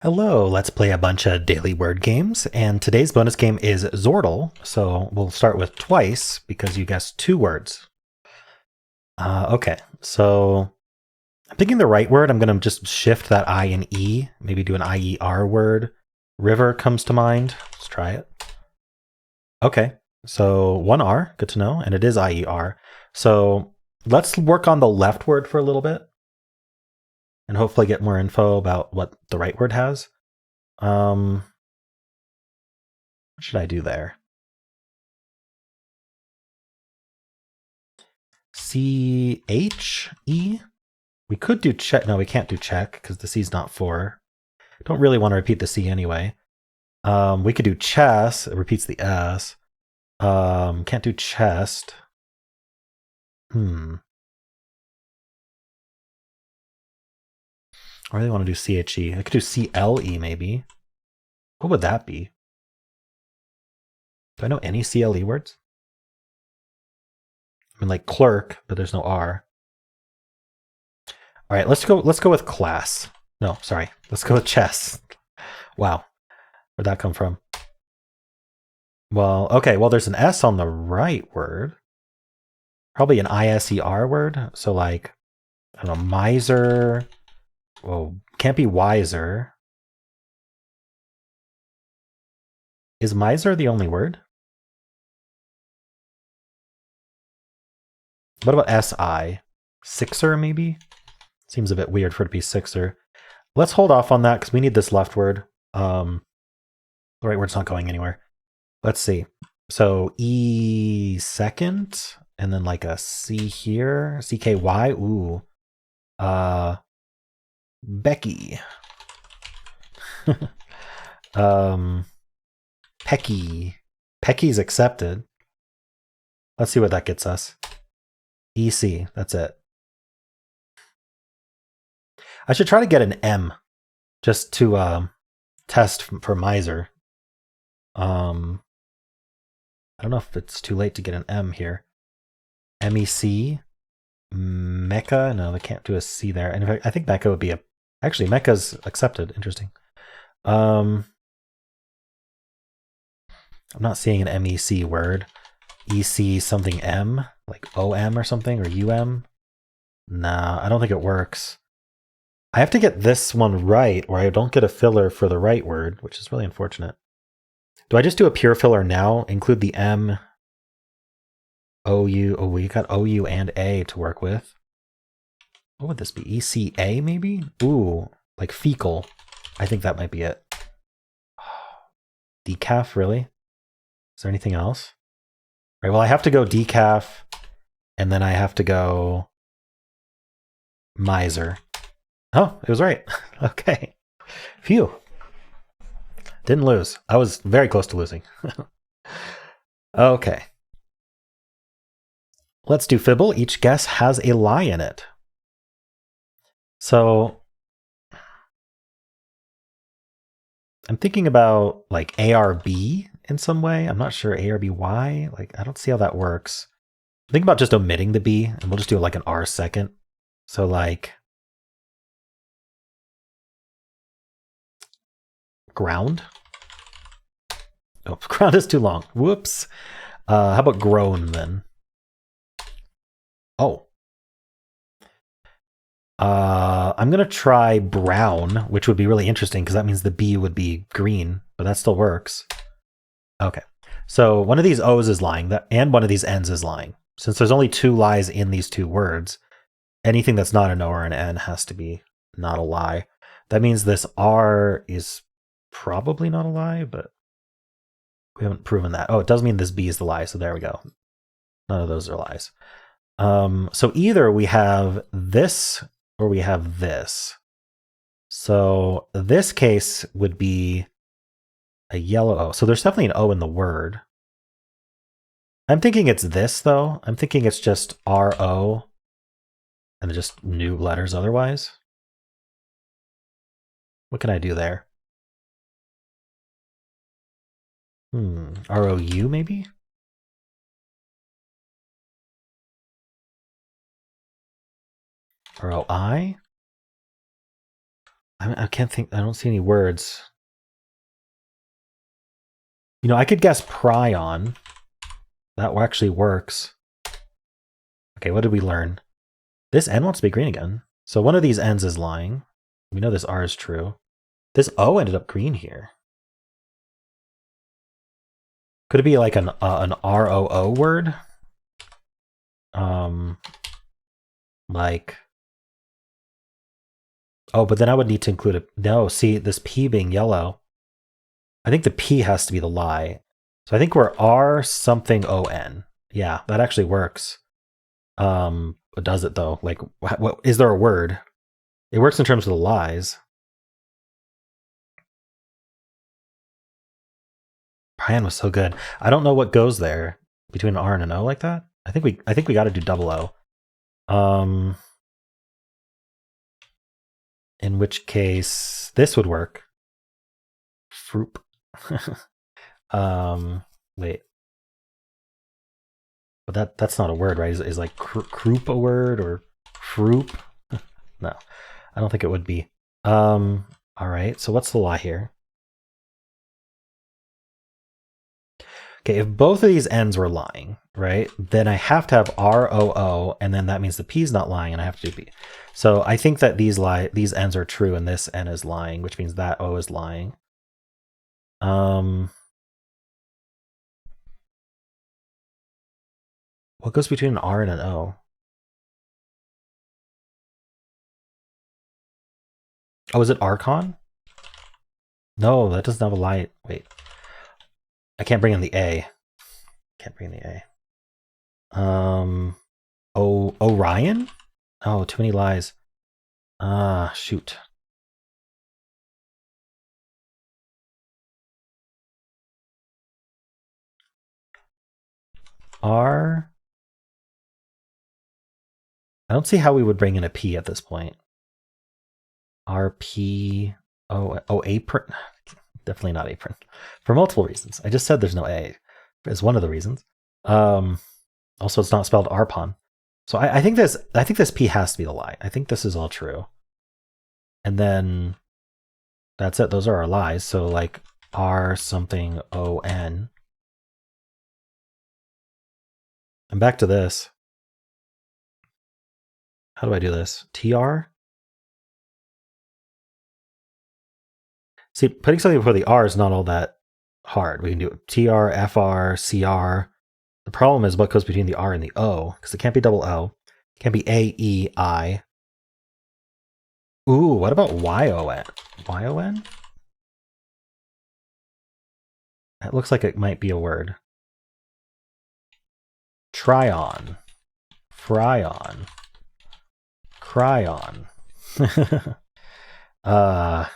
Hello, let's play a bunch of daily word games, and today's bonus game is Xordle, so we'll start with twice because you guessed two words. Okay, so I'm thinking the right word. I'm going to just shift that I and E, maybe do an IER word. River comes to mind. Let's try it. Okay, so one R, good to know, and it is IER. So let's work on the left word for a little bit and hopefully get more info about what the right word has. What should I do there? CHE? We could do check. No, we can't do check because the C's not for. Don't really want to repeat the C anyway. We could do chess. It repeats the S. Can't do chest. I really want to do CHE. I could do CLE maybe. What would that be? Do I know any CLE words? I mean, like clerk, but there's no R. All right, let's go with class. No, sorry. Let's go with chess. Wow. Where'd that come from? Well, okay, well, there's an S on the right word. Probably an ISER word. So like, I don't know, miser. Well, can't be wiser. Is miser the only word? What about SI? Sixer, maybe? Seems a bit weird for it to be sixer. Let's hold off on that because we need this left word. The right word's not going anywhere. Let's see. So E second, and then like a C here. CKY. Ooh. Becky. Pecky. Pecky's accepted. Let's see what that gets us. EC. That's it. I should try to get an M just to test for miser. I don't know if it's too late to get an M here. MEC. Mecha. No, they can't do a C there. And in fact, I think Mecha would be a. Actually, Mecha's accepted. Interesting. I'm not seeing an MEC word. EC something M, like OM or something, or UM. Nah, I don't think it works. I have to get this one right, or I don't get a filler for the right word, which is really unfortunate. Do I just do a pure filler now? Include the M, OU. Oh, we got OU and A to work with. What would this be? ECA maybe? Ooh, like fecal. I think that might be it. Decaf, really? Is there anything else? Right, well, I have to go decaf, and then I have to go miser. Oh, it was right. Okay. Phew. Didn't lose. I was very close to losing. Okay. Let's do Fibble. Each guess has a lie in it. So I'm thinking about like ARB in some way. I'm not sure ARBY. Like, I don't see how that works. Think about just omitting the B, and we'll just do like an R second. So like ground. Oh, ground is too long. Whoops. How about grown then? Oh. I'm going to try brown, which would be really interesting because that means the B would be green, but that still works. Okay. So one of these O's is lying, and one of these N's is lying. Since there's only two lies in these two words, anything that's not an O or an N has to be not a lie. That means this R is probably not a lie, but we haven't proven that. Oh, it does mean this B is the lie, so there we go. None of those are lies. So either we have this or we have this. So this case would be a yellow O. So there's definitely an O in the word. I'm thinking it's this, though. I'm thinking it's just RO and just new letters otherwise. What can I do there? ROU maybe? ROI? I can't think. I don't see any words. You know, I could guess prion. That actually works. Okay, what did we learn? This N wants to be green again. So one of these N's is lying. We know this R is true. This O ended up green here. Could it be like an ROO word? Like, oh, but then I would need to include a, no, see this P being yellow. I think the P has to be the lie. So I think we're R something ON. Yeah, that actually works. But does it though? Like, what is there a word? It works in terms of the lies. Brian was so good. I don't know what goes there between an R and an O like that. I think we got to do double O. In which case this would work. Froop. Wait. But that's not a word, right? Is like croup a word or froop? No, I don't think it would be. All right. So what's the lie here? Okay, if both of these N's were lying, right, then I have to have ROO, and then that means the P's not lying, and I have to do P. So I think that these N's are true, and this N is lying, which means that O is lying. What goes between an R and an O? Oh, is it Archon? No, that doesn't have a lie. Wait. I can't bring in the A. Can't bring in the A. Orion? Oh, too many lies. Shoot. R. I don't see how we would bring in a P at this point. RP. Oh, apron. Definitely not apron. For multiple reasons. I just said there's no A. Is one of the reasons. Also, it's not spelled Arpon. So I think this P has to be the lie. I think this is all true. And then that's it. Those are our lies. So like R something ON. And back to this. How do I do this? TR? See, putting something before the R is not all that hard. We can do TR, FR, CR. The problem is what goes between the R and the O, because it can't be double O. It can't be A, E, I. Ooh, what about YON? YON? That looks like it might be a word. Tryon. Fryon. Cryon.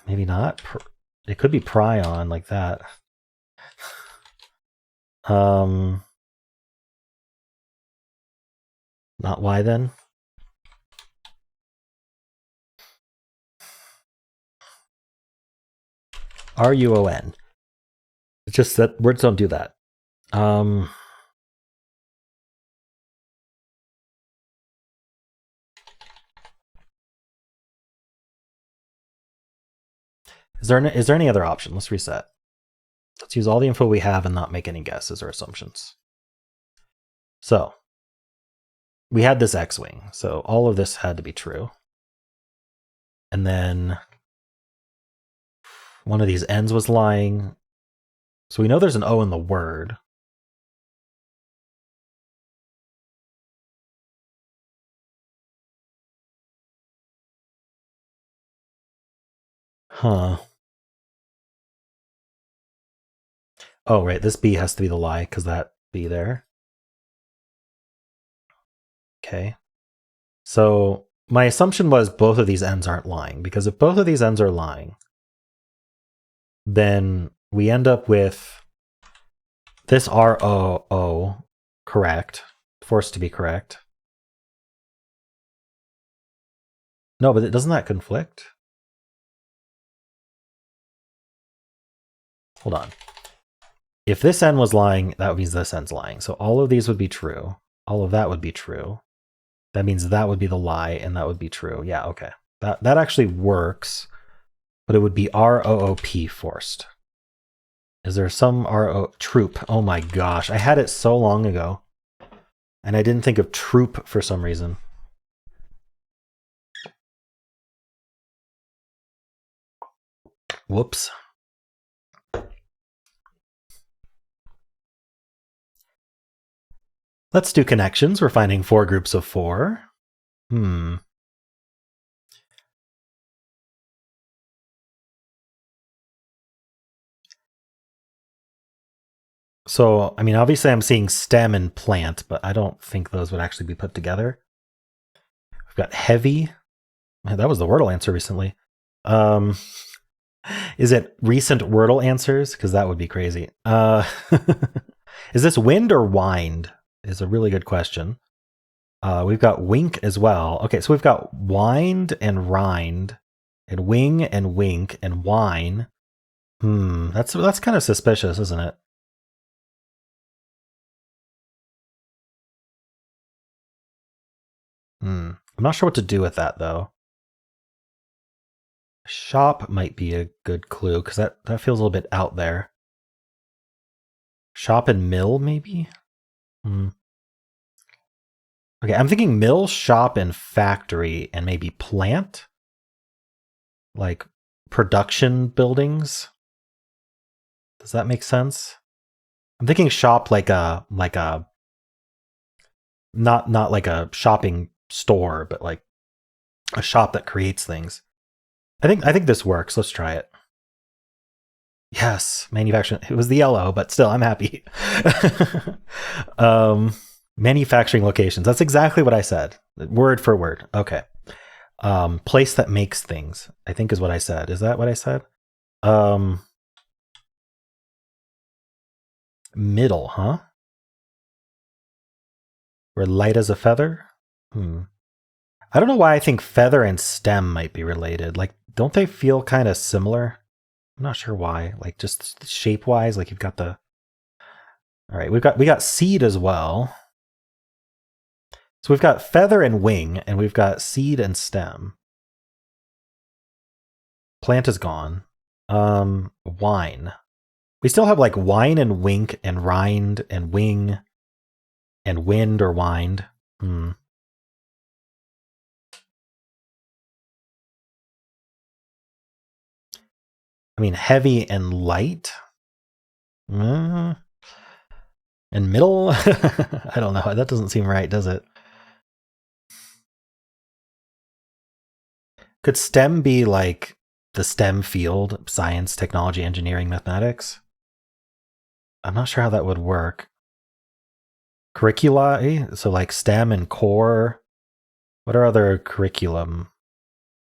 Maybe not. It could be prion like that. Not Y then. RUON. It's just that words don't do that. Is there any other option? Let's reset. Let's use all the info we have and not make any guesses or assumptions. So we had this X-wing, so all of this had to be true. And then one of these N's was lying. So we know there's an O in the word. Huh. Oh, right, this B has to be the lie because that B there. Okay. So my assumption was both of these N's aren't lying, because if both of these N's are lying, then we end up with this ROO correct, forced to be correct. No, but doesn't that conflict? Hold on. If this N was lying, that means this N's lying. So all of these would be true. All of that would be true. That means that would be the lie, and that would be true. Yeah, okay. That actually works. but it would be ROOP forced. Is there some troop? Oh my gosh, I had it so long ago. And I didn't think of troop for some reason. Whoops. Let's do connections. We're finding 4 groups of 4. So, I mean, obviously I'm seeing stem and plant, but I don't think those would actually be put together. We've got heavy. Man, that was the Wordle answer recently. Is it recent Wordle answers? Because that would be crazy. Is this wind or wind? Is a really good question. We've got wink as well. Okay, so we've got wind and rind, and wing and wink and wine. That's kind of suspicious, isn't it? I'm not sure what to do with that though. Shop might be a good clue because that feels a little bit out there. Shop and mill, maybe? Okay, I'm thinking mill, shop, and factory, and maybe plant? Like production buildings? Does that make sense? I'm thinking shop like a not like a shopping store, but like a shop that creates things. I think this works. Let's try it. Yes, manufacturing. It was the yellow, but still, I'm happy. Manufacturing locations. That's exactly what I said. Word for word. Okay. Place that makes things, I think is what I said. Is that what I said? Middle, huh? We're light as a feather? I don't know why I think feather and stem might be related. Like, don't they feel kind of similar? I'm not sure why. Like, just shape-wise, like you've got the... All right, we got seed as well. So we've got feather and wing, and we've got seed and stem. Plant is gone. Wine. We still have like wine and wink and rind and wing and wind or wind. I mean, heavy and light. And middle. I don't know. That doesn't seem right, does it? Could STEM be like the STEM field, science, technology, engineering, mathematics? I'm not sure how that would work. Curricula, so like STEM and core. What are other curriculum?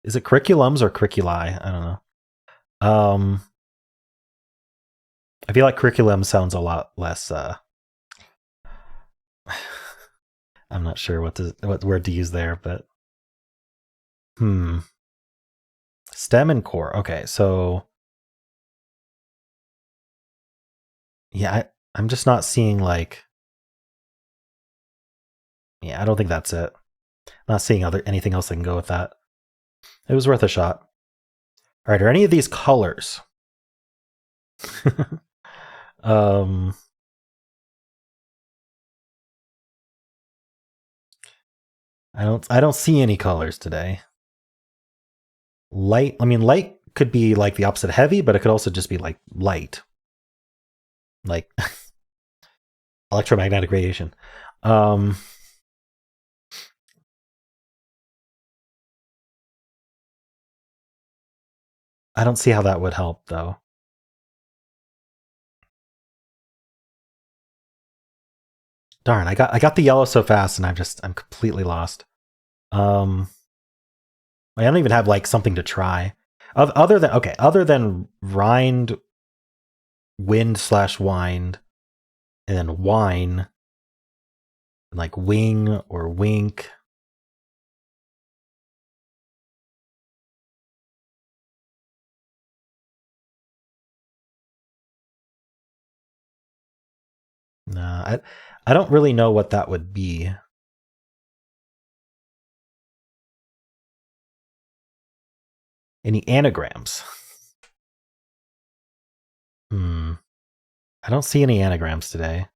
Is it curriculums or curriculi? I don't know. I feel like curriculum sounds a lot less. I'm not sure what word to use there, but STEM and core. Okay, so yeah, I'm just not seeing like. Yeah, I don't think that's it. I'm not seeing anything else that can go with that. It was worth a shot. All right, are any of these colors? I don't see any colors today. Light, I mean, light could be like the opposite of heavy, but it could also just be like light. Like electromagnetic radiation. I don't see how that would help though. Darn, I got the yellow so fast and I'm completely lost. I don't even have like something to try. Other than rind, wind/wind, and then wine, and like wing or wink. Nah, I don't really know what that would be. Any anagrams? I don't see any anagrams today.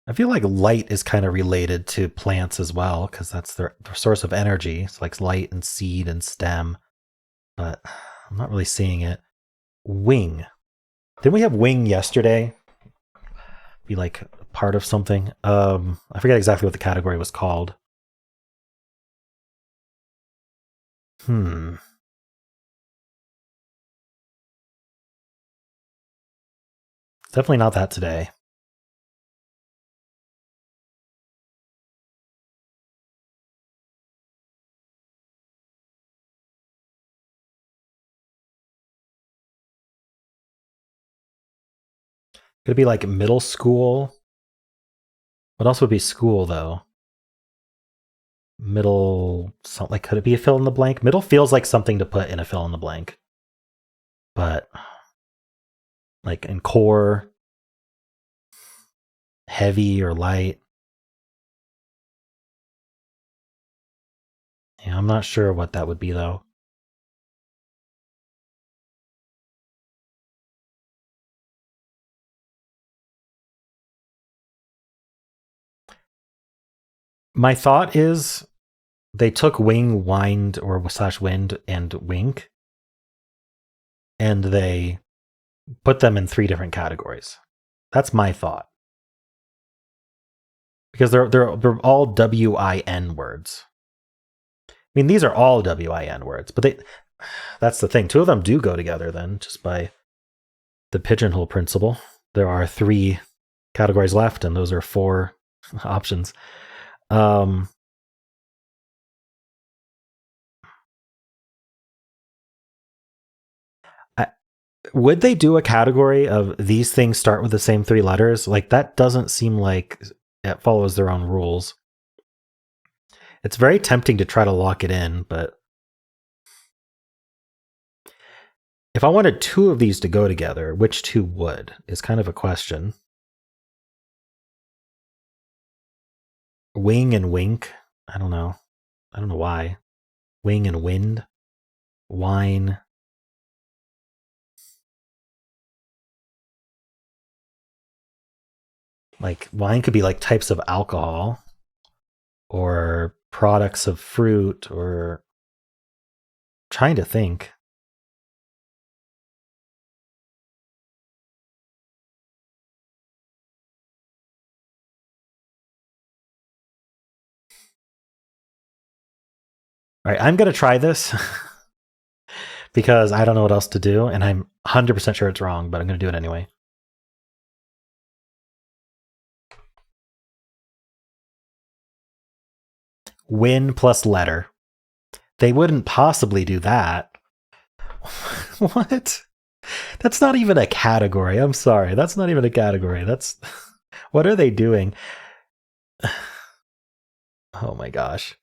I feel like light is kind of related to plants as well, because that's their source of energy. It's like light and seed and stem, but I'm not really seeing it. Wing. Didn't we have wing yesterday? Be like part of something. I forget exactly what the category was called. It's definitely not that today. Could it be like middle school? What else would be school though? Middle, something like, could it be a fill in the blank? Middle feels like something to put in a fill in the blank, but like in core, heavy or light. Yeah, I'm not sure what that would be though. My thought is they took wing, wind, or slash wind and wink, and they put them in 3 different categories. That's my thought. Because they're all WIN words. I mean, these are all WIN words, but that's the thing. 2 of them do go together then, just by the pigeonhole principle. There are 3 categories left, and those are 4 options. Would they do a category of these things start with the same 3 letters? Like, that doesn't seem like it follows their own rules. It's very tempting to try to lock it in, but if I wanted 2 of these to go together, which 2 would is kind of a question. Wing and wink. I don't know. I don't know why. Wing and wind. Wine. Like, wine could be like types of alcohol or products of fruit, or trying to think. All right, I'm going to try this because I don't know what else to do, and I'm 100% sure it's wrong, but I'm going to do it anyway. Win plus letter. They wouldn't possibly do that. What? That's not even a category. I'm sorry. That's not even a category. That's what are they doing? Oh my gosh.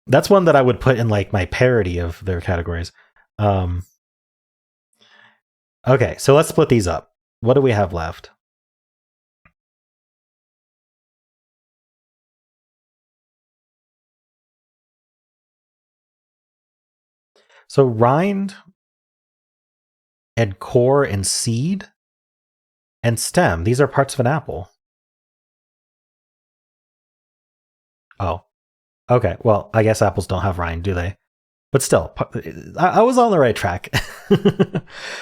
That's one that I would put in like my parody of their categories. Okay, so let's split these up. What do we have left? So rind and core and seed and stem. These are parts of an apple. Oh, okay. Well, I guess apples don't have rind, do they? But still, I was on the right track.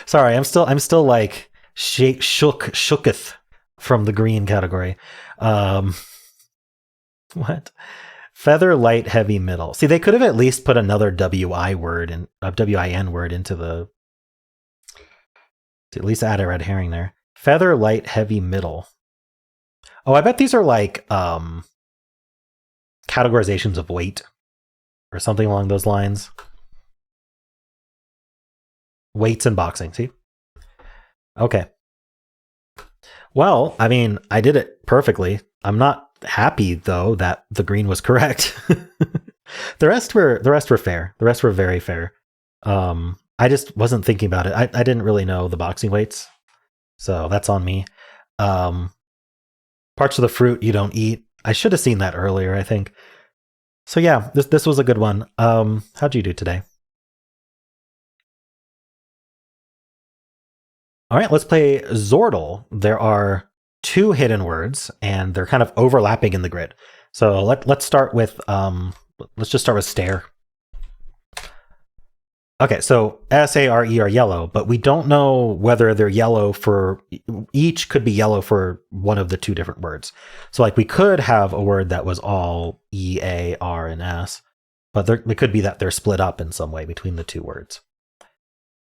Sorry, I'm still like shooketh from the green category. What? Feather, light, heavy, middle. See, they could have at least put another WIN word into the. To at least add a red herring there. Feather, light, heavy, middle. Oh, I bet these are like categorizations of weight or something along those lines. Weights and boxing, see? Okay. Well, I mean, I did it perfectly. I'm not happy though that the green was correct. The rest were fair. The rest were very fair. I just wasn't thinking about it. I didn't really know the boxing weights, so that's on me. Parts of the fruit you don't eat. I should have seen that earlier, I think. So yeah, this was a good one. How'd you do today? All right, let's play Xordle. There are 2 hidden words, and they're kind of overlapping in the grid. So let's start with let's just start with stare. Okay, so S, A, R, E are yellow, but we don't know whether they're yellow for each could be yellow for one of the 2 different words. So like we could have a word that was all E, A, R, and S, but it could be that they're split up in some way between the 2 words.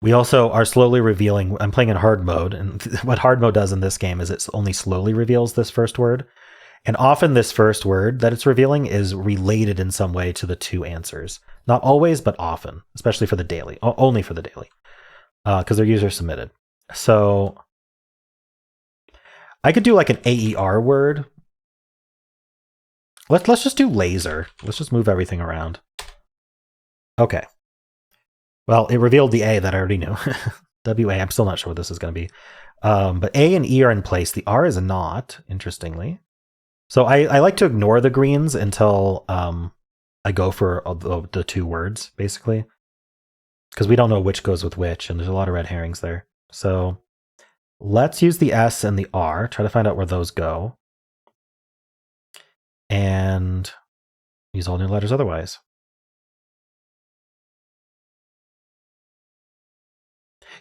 We also are slowly revealing, I'm playing in hard mode, and what hard mode does in this game is it only slowly reveals this first word. And often this first word that it's revealing is related in some way to the 2 answers. Not always, but often, especially for the daily, only for the daily, because they're user submitted. So I could do like an AER word. Let's just do laser. Let's just move everything around. Okay. Well, it revealed the A that I already knew. WA, I'm still not sure what this is going to be. But A and E are in place. The R is not, interestingly. So I like to ignore the greens until I go for the 2 words, basically. Because we don't know which goes with which, and there's a lot of red herrings there. So let's use the S and the R, try to find out where those go. And use all new letters otherwise.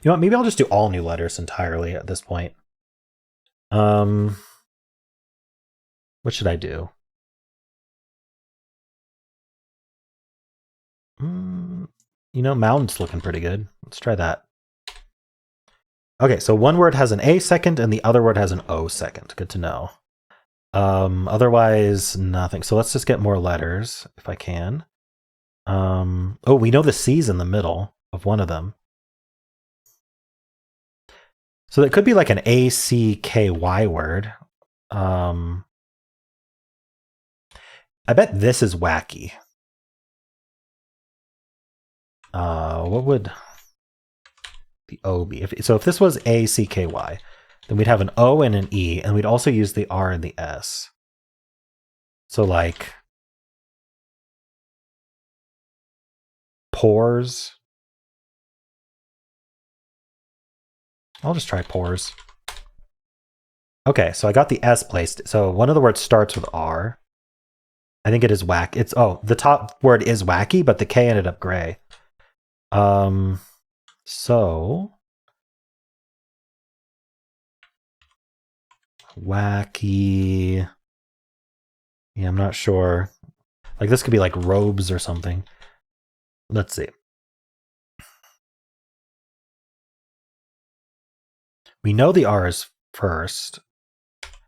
You know what, maybe I'll just do all new letters entirely at this point. What should I do? You know, mountain's looking pretty good. Let's try that. Okay, so one word has an A second and the other word has an O second. Good to know. Otherwise, nothing. So let's just get more letters if I can. Oh, we know the C's in the middle of one of them. So it could be like an ACKY word. I bet this is wacky. What would the O be? If this was ACKY, then we'd have an O and an E, and we'd also use the R and the S. So like pores. I'll just try pores. Okay, so I got the S placed. So one of the words starts with R. I think it is whack. The top word is wacky, but the K ended up gray. So wacky. Yeah, I'm not sure. Like this could be like robes or something. Let's see. We know the R is first.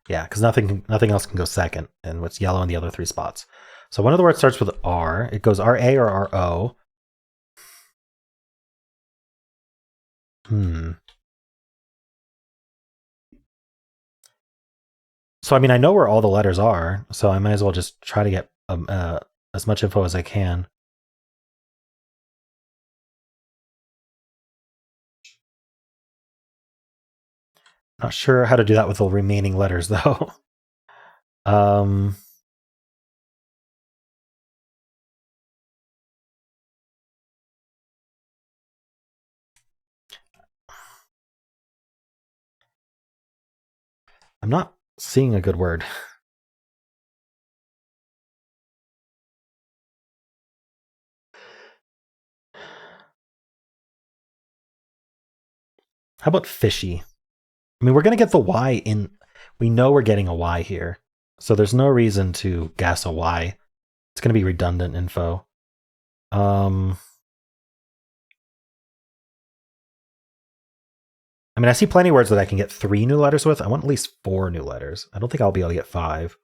Yeah, because nothing else can go second, and what's yellow in the other 3 spots. So one of the words starts with R. It goes RA or RO. So I mean, I know where all the letters are, so I might as well just try to get as much info as I can. Not sure how to do that with the remaining letters, though. I'm not seeing a good word. How about fishy? I mean, we're going to get the Y in. We know we're getting a Y here. So there's no reason to guess a Y. It's going to be redundant info. I mean, I see plenty of words that I can get 3 new letters with. I want at least 4 new letters. I don't think I'll be able to get 5.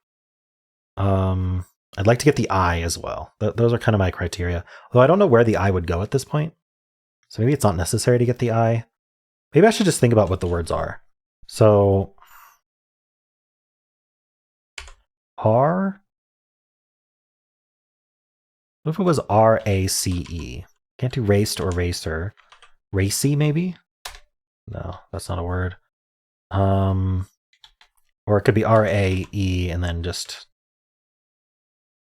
I'd like to get the I as well. Those are kind of my criteria. Although I don't know where the I would go at this point. So maybe it's not necessary to get the I. Maybe I should just think about what the words are. So R? What if it was R-A-C-E? Can't do raced or racer. Racy, maybe? No, that's not a word. Or it could be R-A-E and then just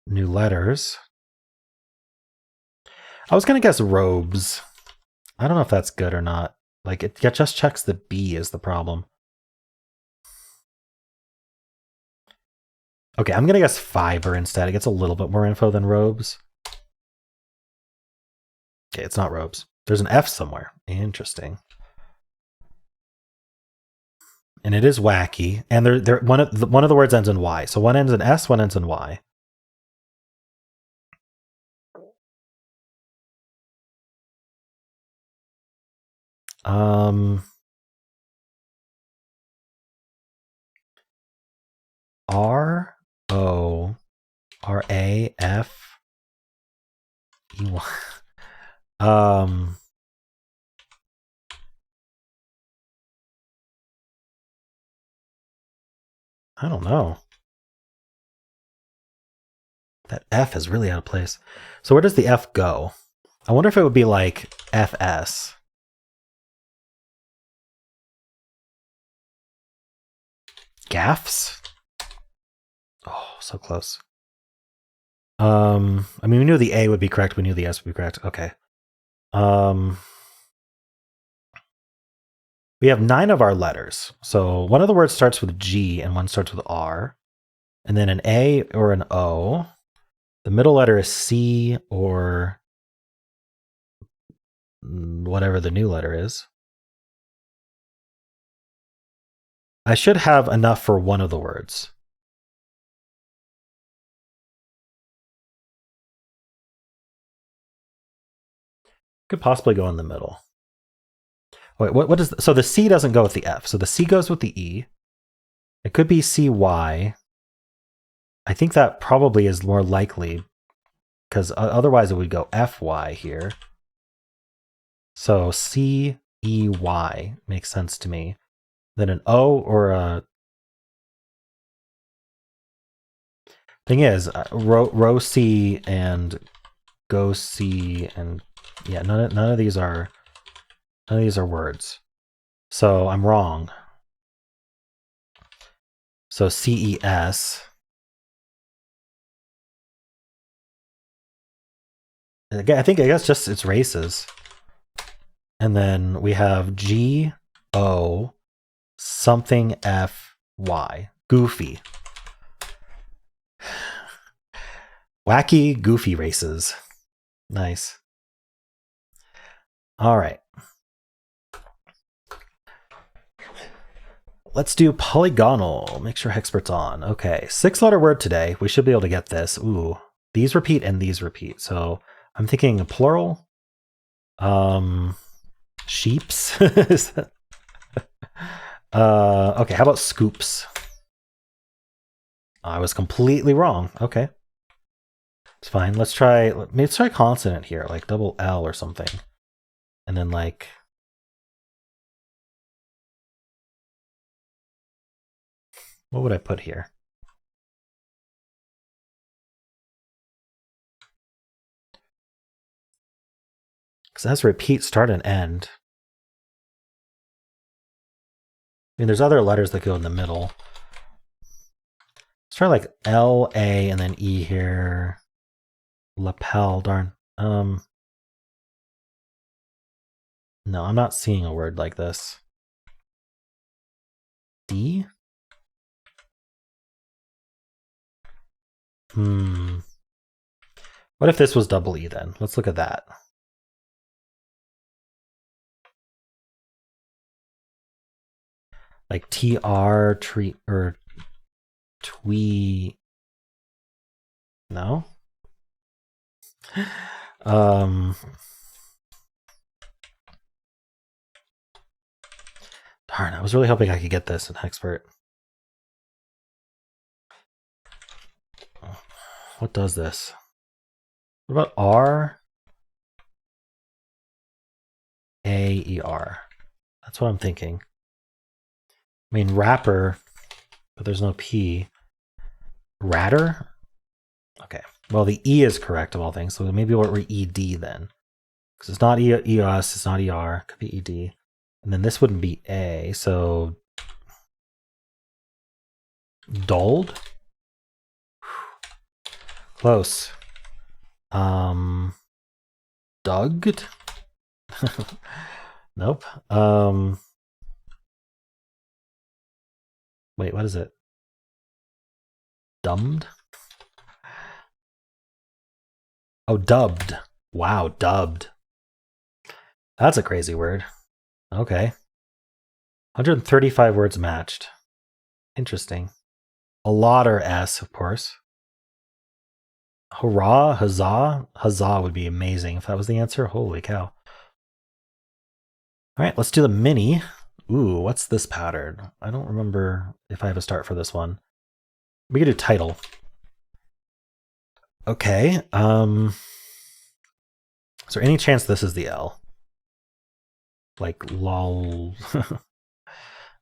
new letters. I was going to guess robes. I don't know if that's good or not. Like, it just checks the B is the problem. Okay, I'm going to guess fiber instead. It gets a little bit more info than robes. Okay, it's not robes. There's an F somewhere. Interesting. And it is wacky. And one of the words ends in Y. So one ends in S, one ends in Y. R-O-R-A-F-E-Y. I don't know. That F is really out of place. So where does the F go? I wonder if it would be like FS. Gaffs? Oh, so close. I mean, we knew the A would be correct. We knew the S would be correct. Okay. We have 9 of our letters. So one of the words starts with G and one starts with R. And then an A or an O. The middle letter is C or whatever the new letter is. I should have enough for one of the words. Could possibly go in the middle. Wait, what is so the C doesn't go with the F, so the C goes with the E. It could be CY. I think that probably is more likely because otherwise it would go FY here. So CEY makes sense to me. Then an O or a thing is row C and go C and yeah, none of these are words. So I'm wrong. So CES. I guess just it's races. And then we have GO something FY. Goofy. Wacky, goofy races. Nice. All right. Let's do polygonal. Make sure Hexpert's on. Okay, 6-letter word today. We should be able to get this. Ooh, these repeat and these repeat. So I'm thinking a plural. Sheeps. Okay, how about scoops? I was completely wrong. Okay. It's fine. Let's try consonant here, like double L or something. And then like what would I put here? Because it has repeat, start, and end. I mean, there's other letters that go in the middle. Let's try like L, A, and then E here. Lapel, darn. No, I'm not seeing a word like this. D? What if this was double E then? Let's look at that. Like TR, tree, or twee. No? Darn, I was really hoping I could get this in Hexpert. What does this? What about R? A-E-R. That's what I'm thinking. I mean, rapper, but there's no P. Ratter? Okay. Well, the E is correct of all things, so maybe we're ED then. Because it's not EOS, it's not ER, it could be ED. And then this wouldn't be A, so Dold? Close. Dugged? Nope. Wait, what is it? Dumbed? Oh, dubbed. Wow, dubbed. That's a crazy word. Okay. 135 words matched. Interesting. A lotter S, of course. Hurrah, huzzah. Huzzah would be amazing if that was the answer. Holy cow. All right, let's do the mini. Ooh, what's this pattern? I don't remember if I have a start for this one. We could do title. Okay. Is there any chance this is the L? Like lol.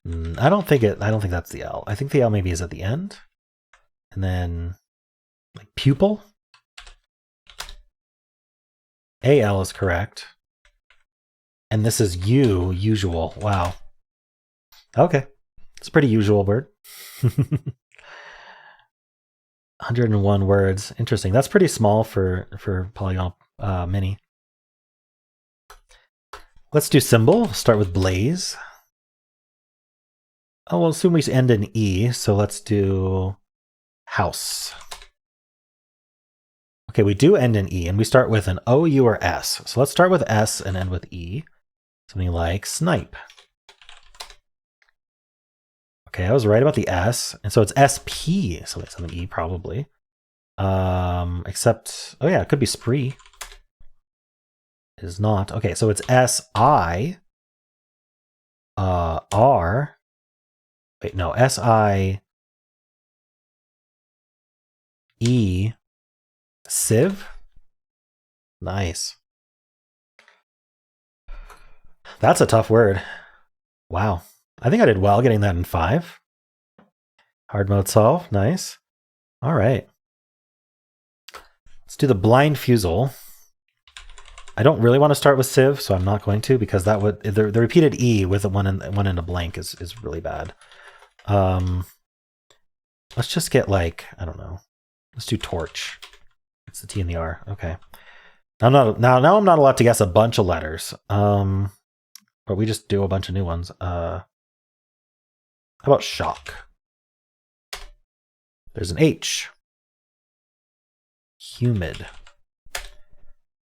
I don't think that's the L. I think the L maybe is at the end. And then like pupil. AL is correct. And this is usual. Wow. Okay. It's a pretty usual word. 101 words. Interesting. That's pretty small for Polygonle Mini. Let's do symbol. Start with blaze. Oh, we'll assume we end in E, so let's do house. Okay, we do end in E, and we start with an O, U, or S. So let's start with S and end with E. Something like snipe. Okay, I was right about the S, and so it's SP, so that's something E probably. Except, oh yeah, it could be spree. It is not. Okay, so it's SI, R. Wait, no, SI, E, sieve. Nice. That's a tough word. Wow. I think I did well getting that in 5. Hard mode solve. Nice. All right. Let's do the blind Fusele. I don't really want to start with sieve, so I'm not going to, because that would the repeated E with one in a blank is really bad. Let's just get like, I don't know. Let's do torch. It's the T and the R. Okay. Now I'm not allowed to guess a bunch of letters. But we just do a bunch of new ones. How about shock? There's an H. Humid. All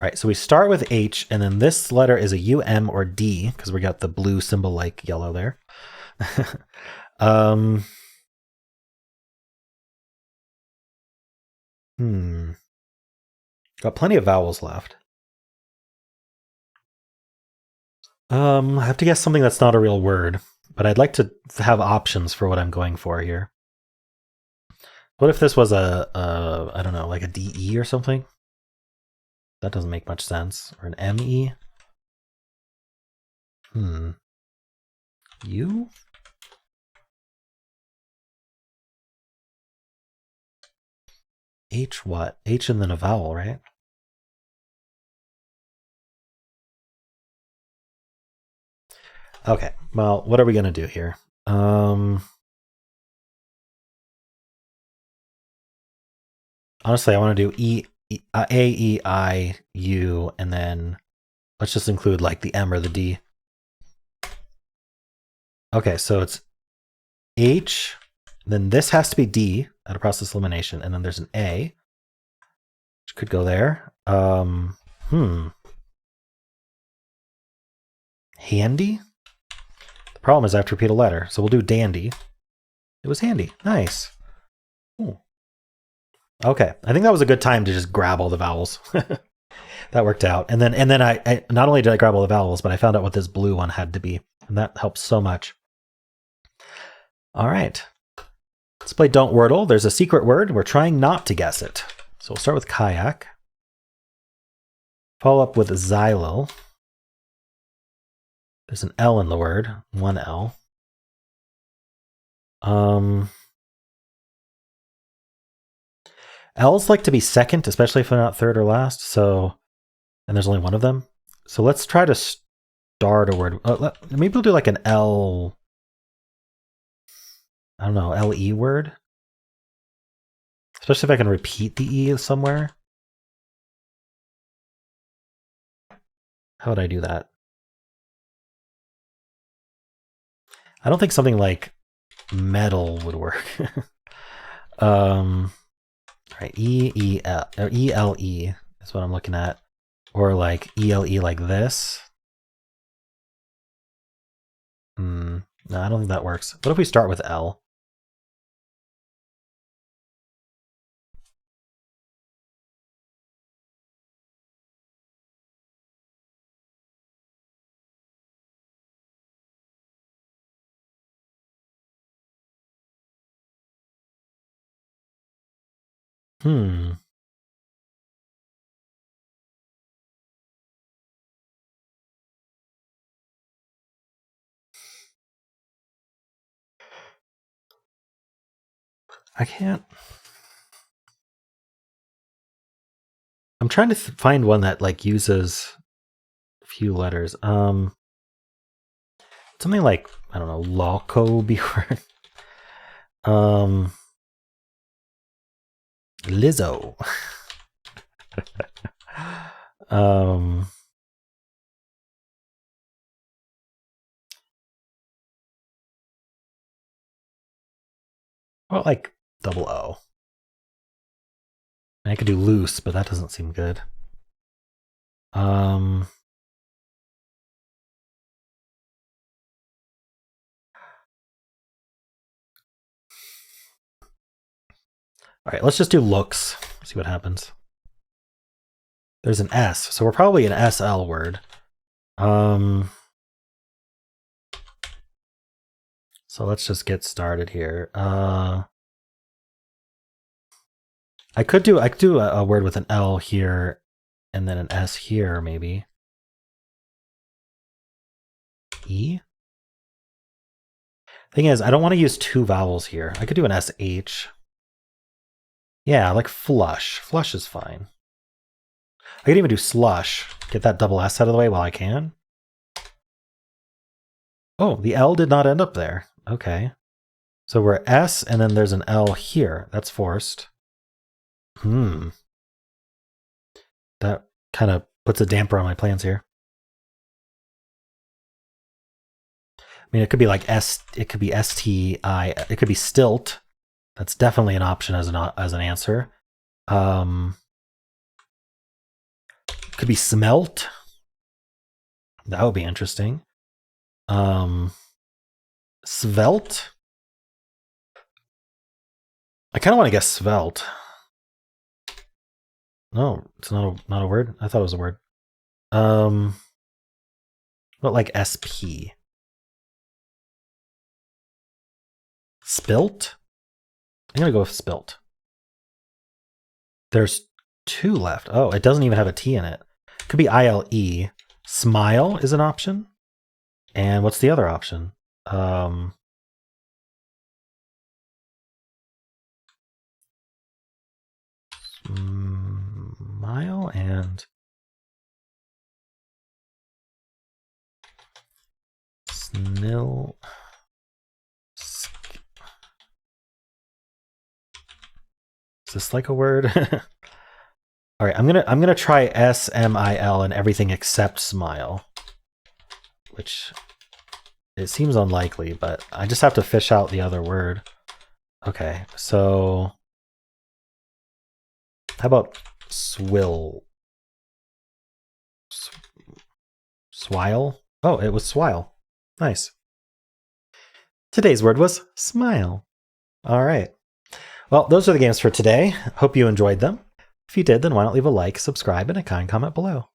right, so we start with H, and then this letter is a U, M, or D, because we got the blue symbol like yellow there. Got plenty of vowels left. I have to guess something that's not a real word, but I'd like to have options for what I'm going for here. What if this was I don't know, like a DE or something? That doesn't make much sense. Or an ME? U? H what? H and then a vowel, right? Okay, well, what are we going to do here? Honestly, I want to do A, E, I, U, and then let's just include like the M or the D. Okay, so it's H, then this has to be D out of process elimination, and then there's an A, which could go there. Handy? The problem is I have to repeat a letter, so we'll do dandy. It was handy. Nice. Ooh. Okay, I think that was a good time to just grab all the vowels. That worked out. And then I not only did I grab all the vowels, but I found out what this blue one had to be, and that helps so much. All right. Let's play Don't Wordle. There's a secret word. We're trying not to guess it. So we'll start with kayak. Follow up with xylil. There's an L in the word. One L. L's like to be second, especially if they're not third or last. So, and there's only one of them. So let's try to start a word. Maybe we'll do like an L. I don't know, LE word? Especially if I can repeat the E somewhere. How would I do that? I don't think something like metal would work. All right, E-E-L, or E-L-E is what I'm looking at. Or like E-L-E like this. No, I don't think that works. What if we start with L? I can't. I'm trying to find one that like uses a few letters. Something like, I don't know, loco be word. Lizzo. Well, like double O. I could do loose, but that doesn't seem good. All right, let's just do looks. See what happens. There's an S, so we're probably an SL word. So let's just get started here. I could do a word with an L here and then an S here, maybe. E? Thing is, I don't want to use two vowels here. I could do an SH. Yeah, like flush. Flush is fine. I could even do slush. Get that double S out of the way while I can. Oh, the L did not end up there. Okay. So we're S and then there's an L here. That's forced. That kind of puts a damper on my plans here. I mean, it could be like it could be STI, it could be stilt. That's definitely an option as an answer. Could be smelt. That would be interesting. Svelte. I kind of want to guess svelte. No, it's not a word. I thought it was a word. What like SP? Spilt? I'm gonna go with spilt. There's two left. Oh, it doesn't even have a T in it. Could be ILE. Smile is an option. And what's the other option? Smile and snil. Is this like a word? All right, I'm gonna try SMIL and everything except smile, which it seems unlikely, but I just have to fish out the other word. Okay, so how about swill? Swile? Oh, it was swile. Nice. Today's word was smile. All right. Well, those are the games for today. Hope you enjoyed them. If you did, then why not leave a like, subscribe, and a kind comment below.